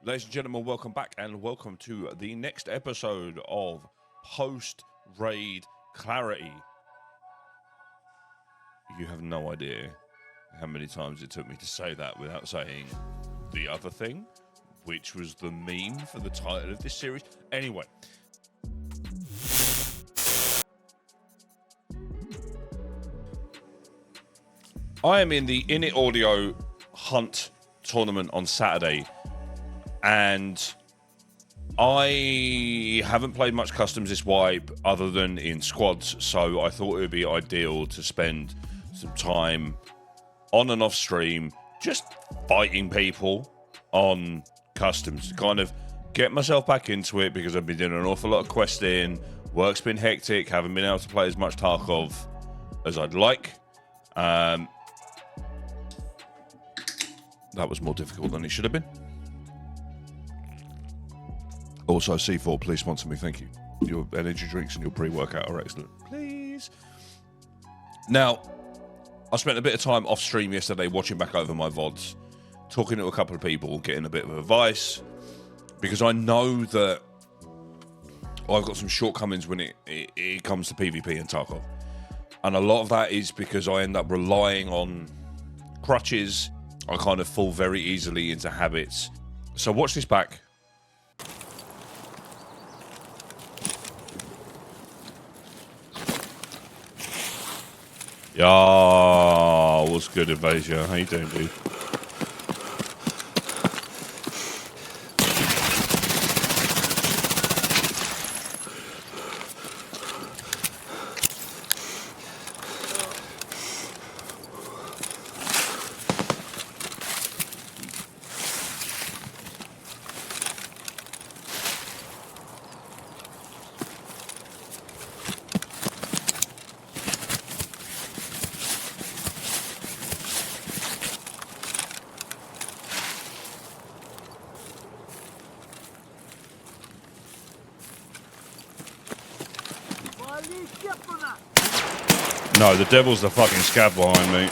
Ladies and gentlemen, welcome back and welcome to the next episode of Post-Raid Clarity. You have no idea how many times it took me to say that without saying the other thing, which was the meme for the title of this series. Anyway. I am in the Init Audio Hunt tournament on Saturday, and I haven't played much customs this wipe other than in squads, so I thought it would be ideal to spend some time on and off stream just fighting people on customs, kind of get myself back into it, because I've been doing an awful lot of questing, work's been hectic, haven't been able to play as much Tarkov as I'd like. That was more difficult than it should have been. Also, C4, please sponsor me, thank you. Your energy drinks and your pre-workout are excellent. Please. Now, I spent a bit of time off stream yesterday watching back over my VODs, talking to a couple of people, getting a bit of advice, because I know that I've got some shortcomings when it comes to PvP and Tarkov. And a lot of that is because I end up relying on crutches. I kind of fall very easily into habits. So watch this back. Yo, what's good, Invasion? How you doing, dude? No, the devil's the fucking scab behind me.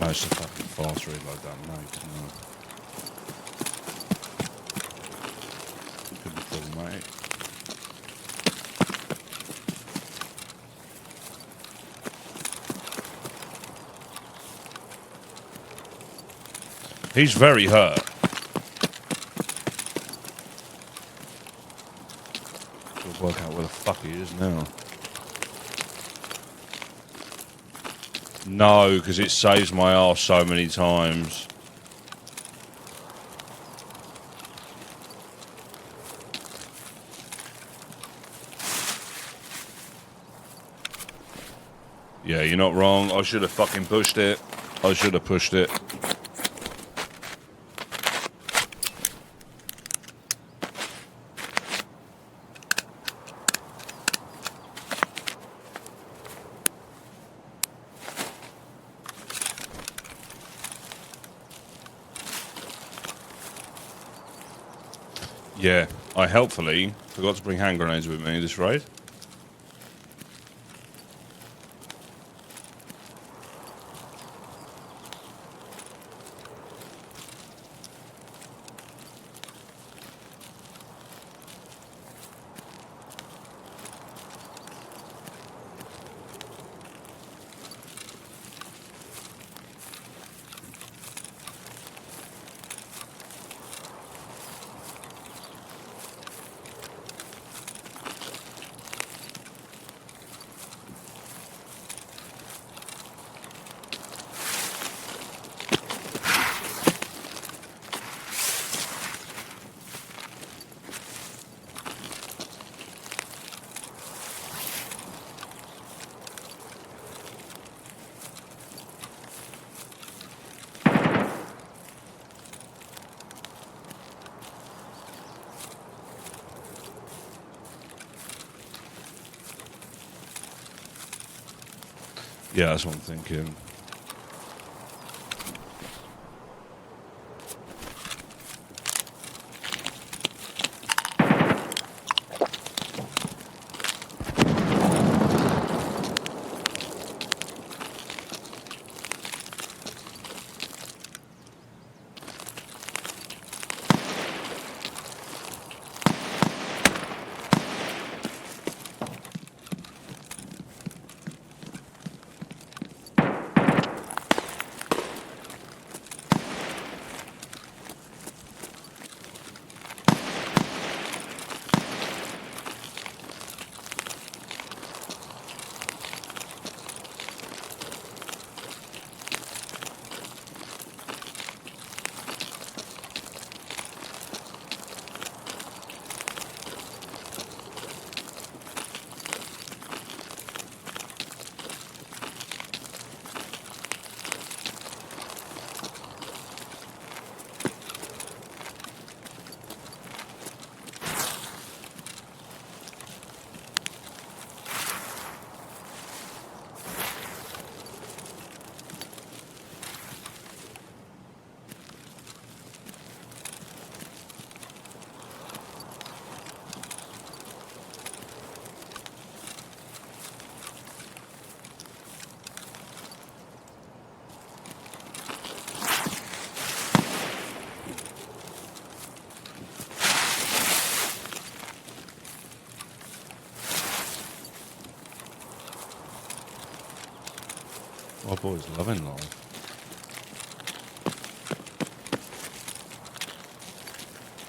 It's a fucking fast read like that, mate. No. Could be problematic. He's very hurt. We'll work out where the fuck he is now. No, because it saves my arse so many times. Yeah, you're not wrong. I should have fucking pushed it. I should have pushed it. Yeah, I helpfully forgot to bring hand grenades with me this raid. Yeah, that's what I'm thinking. My boy's loving life.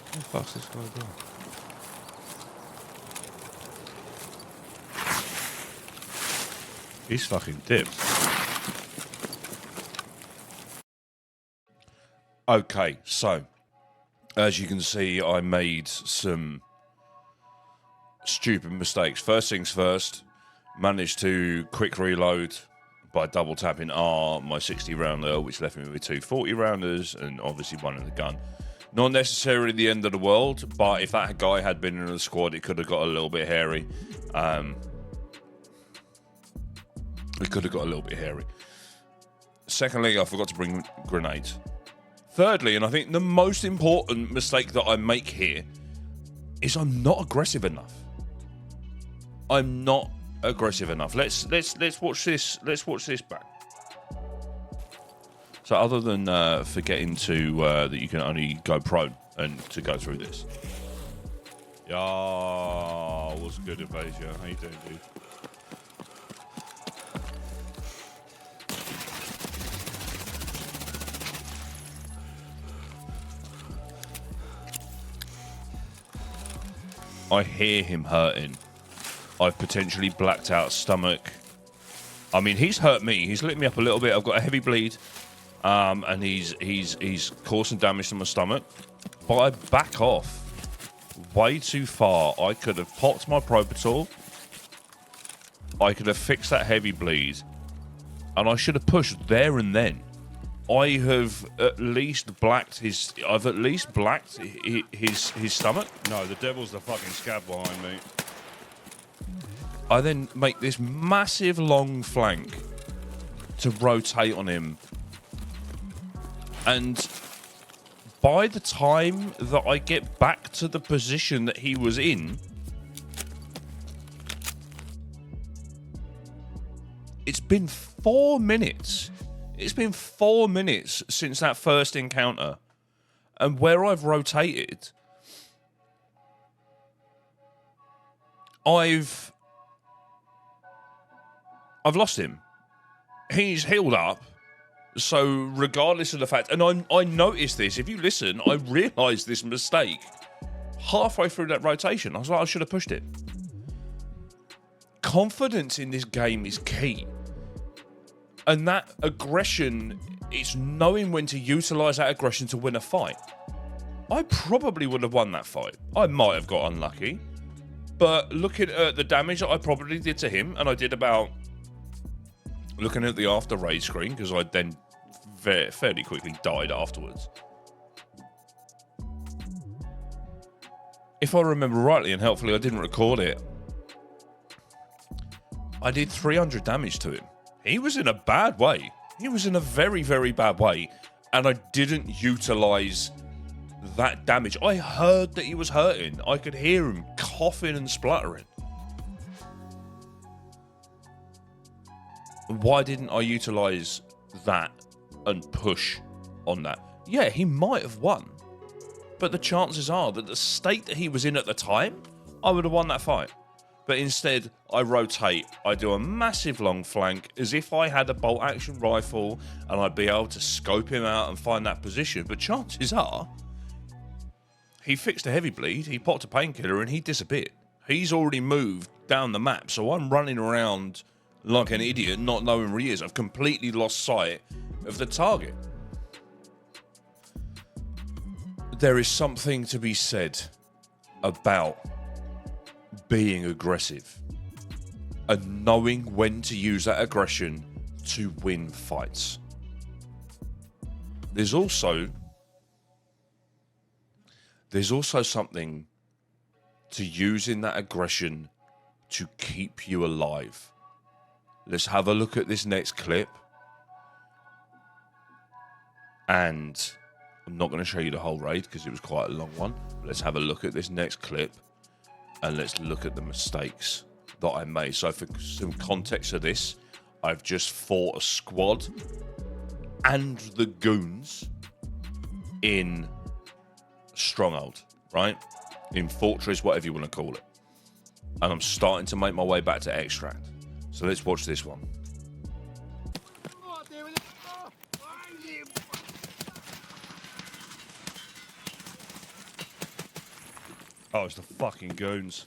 What the fuck's this guy doing? He's fucking dipped. Okay, so as you can see, I made some stupid mistakes. First things first, managed to quick reload by double tapping R my 60 rounder, which left me with 2 40 rounders and obviously one in the gun. Not necessarily the end of the world, but if that guy had been in the squad, it could have got a little bit hairy. It could have got a little bit hairy. Secondly, I forgot to bring grenades. Thirdly, and I think the most important mistake that I make here is I'm not aggressive enough. I'm not aggressive enough. Let's watch this. Let's watch this back. So other than forgetting to that you can only go prone and to go through this. Yeah, what's good, Evasia? How you doing, dude? I hear him hurting. I've potentially blacked out stomach. I mean, he's hurt me. He's lit me up a little bit. I've got a heavy bleed, and he's caused some damage to my stomach. But I back off way too far. I could have popped my Propital. I could have fixed that heavy bleed, and I should have pushed there and then. I have at least blacked his. I've at least blacked his stomach. No, the devil's the fucking scab behind me. I then make this massive long flank to rotate on him. And by the time that I get back to the position that he was in, it's been 4 minutes. It's been 4 minutes since that first encounter. And where I've rotated, I've lost him. He's healed up. So regardless of the fact, and I noticed this, if you listen, I realised this mistake halfway through that rotation. I was like, I should have pushed it. Confidence in this game is key. And that aggression is knowing when to utilise that aggression to win a fight. I probably would have won that fight. I might have got unlucky. But looking at the damage that I probably did to him, and I did about... Looking at the after raid screen, because I then fairly quickly died afterwards. If I remember rightly, and helpfully I didn't record it, I did 300 damage to him. he was in a bad way. He was in a very, very bad way. And I didn't utilise that damage. I heard that he was hurting. I could hear him coughing and spluttering. Why didn't I utilise that and push on that? Yeah, he might have won. But the chances are that the state that he was in at the time, I would have won that fight. But instead, I rotate. I do a massive long flank as if I had a bolt action rifle and I'd be able to scope him out and find that position. But chances are, he fixed a heavy bleed, he popped a painkiller, and he disappeared. He's already moved down the map, so I'm running around like an idiot, not knowing where he is. I've completely lost sight of the target. There is something to be said about being aggressive and knowing when to use that aggression to win fights. There's also something to using that aggression to keep you alive. Let's have a look at this next clip. And I'm not going to show you the whole raid because it was quite a long one. Let's have a look at this next clip and let's look at the mistakes that I made. So for some context of this, I've just fought a squad and the goons in Stronghold, right? In Fortress, whatever you want to call it. And I'm starting to make my way back to Extract. So let's watch this one. Oh, it's the fucking goons.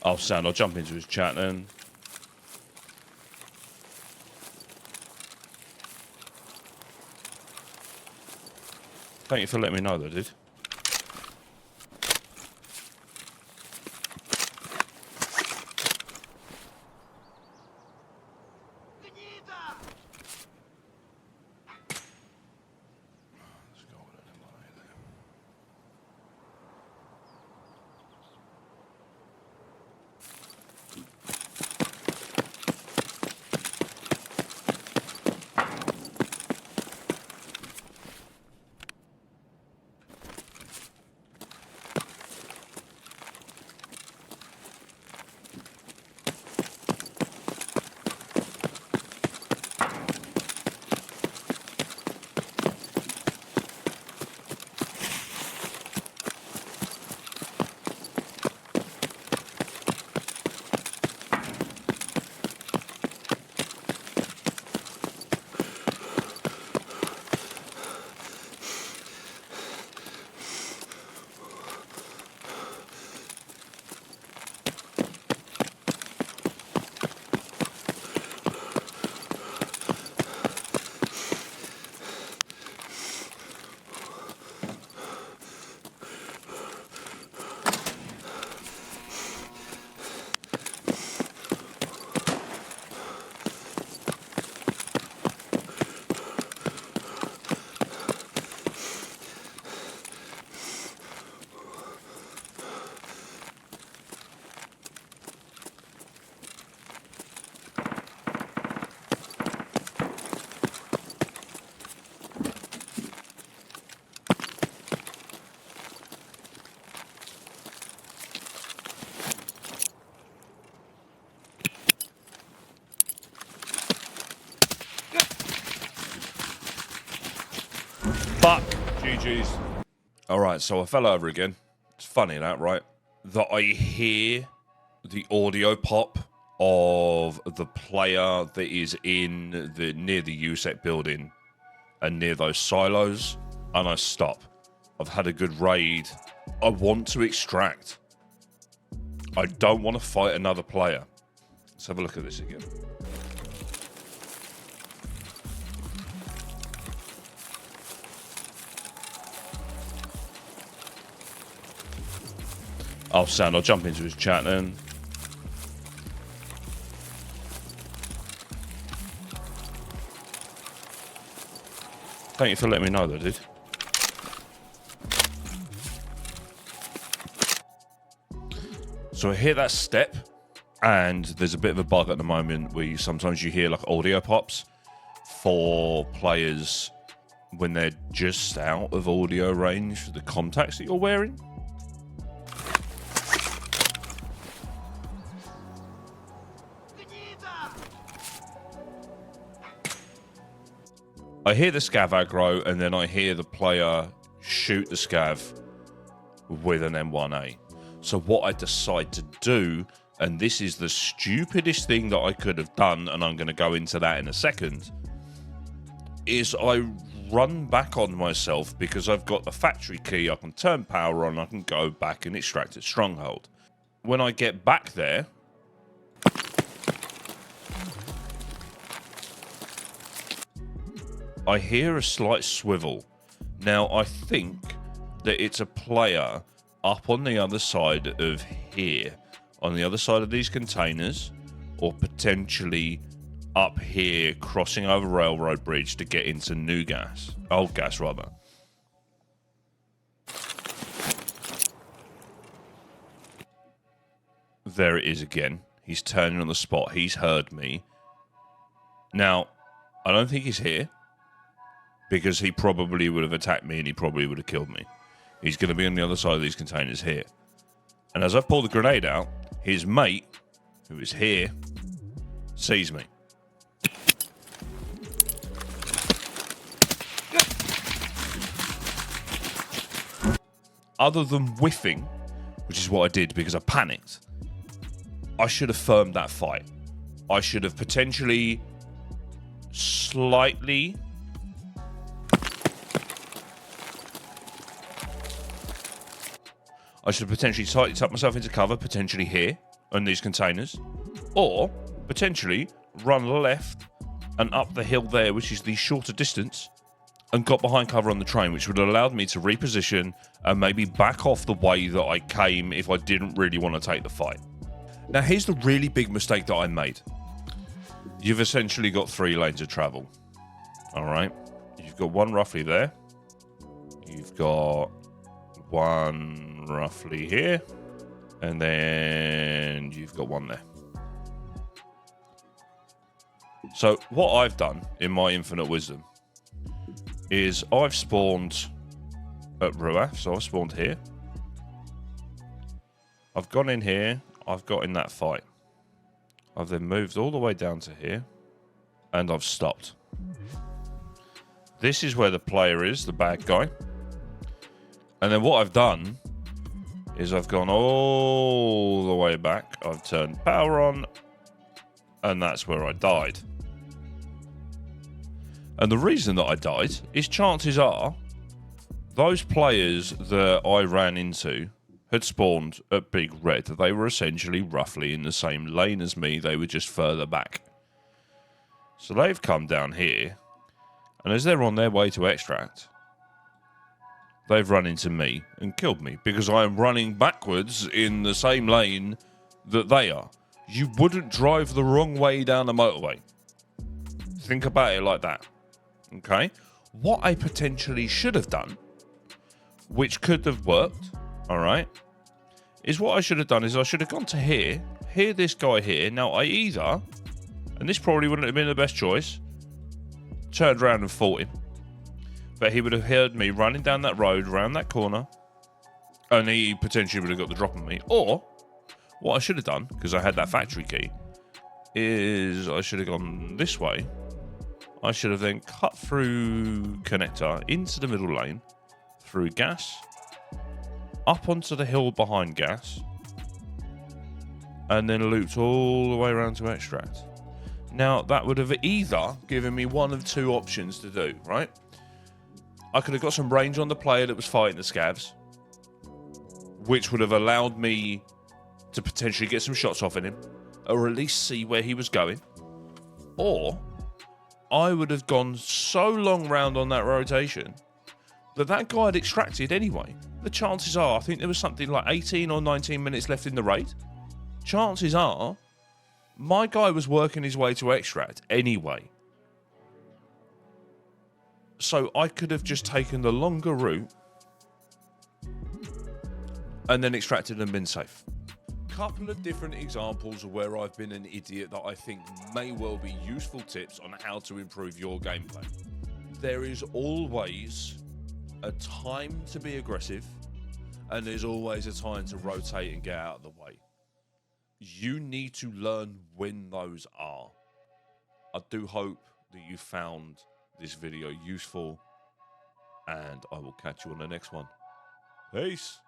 Oh, sound. I'll jump into his chat then. Thank you for letting me know, though, dude. fuck. GG's. All right, so I fell over again. It's funny that, right? That I hear the audio pop of the player that is in the near the USEC building and near those silos, and I stop. I've had a good raid. I want to extract. I don't want to fight another player. Let's have a look at this again. Oh, sound. I'll jump into his chat then. Thank you for letting me know, though, dude. So I hear that step, and there's a bit of a bug at the moment where sometimes you hear like audio pops for players when they're just out of audio range for the contacts that you're wearing. I hear the scav aggro, and then I hear the player shoot the scav with an M1A. So what I decide to do, and this is the stupidest thing that I could have done, and I'm going to go into that in a second, is I run back on myself because I've got the factory key. I can turn power on, I can go back and extract at Stronghold. When I get back there, I hear a slight swivel. Now, I think that it's a player up on the other side of here, on the other side of these containers, or potentially up here, crossing over Railroad Bridge to get into New Gas. Old Gas, rather. There it is again. He's turning on the spot. He's heard me. Now, I don't think he's here, because he probably would have attacked me and he probably would have killed me. He's going to be on the other side of these containers here. And as I pull the grenade out, his mate, who is here, sees me. Other than whiffing, which is what I did because I panicked, I should have firmed that fight. I should have potentially slightly... I should potentially slightly tuck myself into cover, potentially here, on these containers. Or, potentially, run left and up the hill there, which is the shorter distance, and got behind cover on the train, which would have allowed me to reposition and maybe back off the way that I came if I didn't really want to take the fight. Now, here's the really big mistake that I made. You've essentially got 3 lanes of travel. All right? You've got one roughly there. You've got one roughly here, and then you've got one there. So what I've done in my infinite wisdom is I've spawned at Ruaf, so I've spawned here. I've gone in here, I've got in that fight. I've then moved all the way down to here, and I've stopped. This is where the player is, the bad guy. And then what I've done is I've gone all the way back. I've turned power on, and that's where I died. And the reason that I died is chances are those players that I ran into had spawned at Big Red. They were essentially roughly in the same lane as me. They were just further back. So they've come down here, and as they're on their way to extract, they've run into me and killed me because I am running backwards in the same lane that they are. You wouldn't drive the wrong way down the motorway. Think about it like that. Okay? What I potentially should have done, which could have worked, all right, is what I should have done is I should have gone to here, this guy here. Now, I either, and this probably wouldn't have been the best choice, turned around and fought him. But he would have heard me running down that road, around that corner, and he potentially would have got the drop on me. Or, what I should have done, because I had that factory key, is I should have gone this way. I should have then cut through connector into the middle lane, through gas, up onto the hill behind gas, and then looped all the way around to extract. Now, that would have either given me one of two options to do, right? I could have got some range on the player that was fighting the scavs, which would have allowed me to potentially get some shots off in him, or at least see where he was going. Or I would have gone so long round on that rotation that guy had extracted anyway. The chances are, I think there was something like 18 or 19 minutes left in the raid. Chances are, my guy was working his way to extract anyway. So I could have just taken the longer route and then extracted and been safe. Couple of different examples of where I've been an idiot that I think may well be useful tips on how to improve your gameplay. There is always a time to be aggressive, and there's always a time to rotate and get out of the way. You need to learn when those are. I do hope that you found this video useful, and I will catch you on the next one. Peace.